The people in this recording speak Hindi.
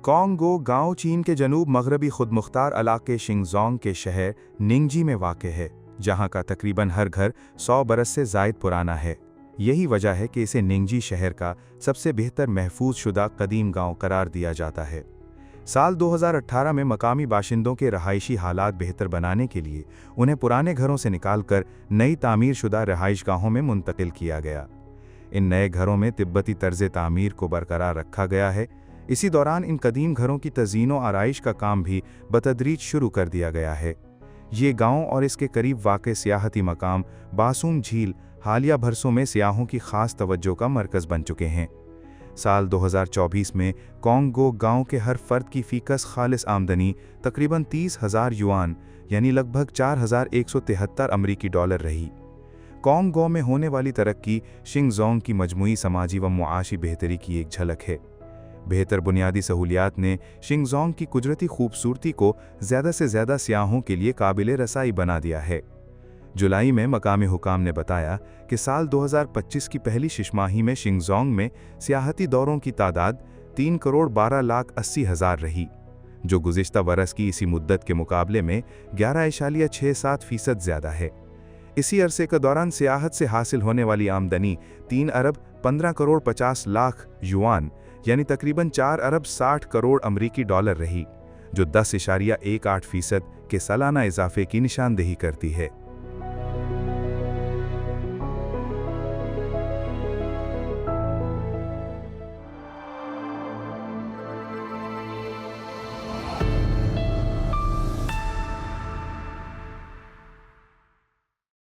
कॉन्गो गांव चीन के जनूब मगरबी खुदमुख्तार इलाके शिंगजोंग के शहर निंगजी में वाक़ है, जहां का तकरीबन हर घर 100 बरस से ज़ायद पुराना है। यही वजह है कि इसे निंगजी शहर का सबसे बेहतर महफूज शुदा कदीम गांव करार दिया जाता है। साल 2018 में मकामी बाशिंदों के रहायशी हालात बेहतर बनाने के लिए उन्हें पुराने घरों से निकालकर नई तामीर शुदा रहाइशगाहों में मुंतकिल किया गया। इन नए घरों में तिब्बती तर्ज तामीर को बरकरार रखा गया है। इसी दौरान इन कदीम घरों की तज़ीन व आराइश का काम भी बतदरीज शुरू कर दिया गया है। ये गांव और इसके करीब वाक़े सियाहती मकाम बासूम झील हालिया बरसों में सियाहों की ख़ास तवज्जो का मरकज़ बन चुके हैं। साल 2024 में कॉन्गो गांव के हर फर्द की फ़ीकस खालिस आमदनी तकरीबन 30,000 युआन यानी लगभग 4,173 अमरीकी डॉलर रही। कॉन्गो में होने वाली तरक्की शिंगजोंग की मजमूई समाजी व मुआशी बेहतरी की एक झलक है। बेहतर बुनियादी सहूलियात ने शिंगजोंग की कुदरती खूबसूरती को ज़्यादा से ज़्यादा सियाहों के लिए काबिल रसाई बना दिया है। जुलाई में मकामी हुकाम ने बताया कि साल 2025 की पहली शिशमाही में शिंगजोंग में सियाहती दौरों की तादाद 3,12,80,000 रही, जो गुज़िश्ता बरस की इसी मुद्दत के मुकाबले में 11.67% ज़्यादा है। इसी अरसे के दौरान सियाहत से हासिल होने वाली आमदनी 3 अरब 15 करोड़ 50 लाख युआन यानी तकरीबन 4 अरब 60 करोड़ अमरीकी डॉलर रही, जो 10.18% के सालाना इजाफे की निशानदेही करती है।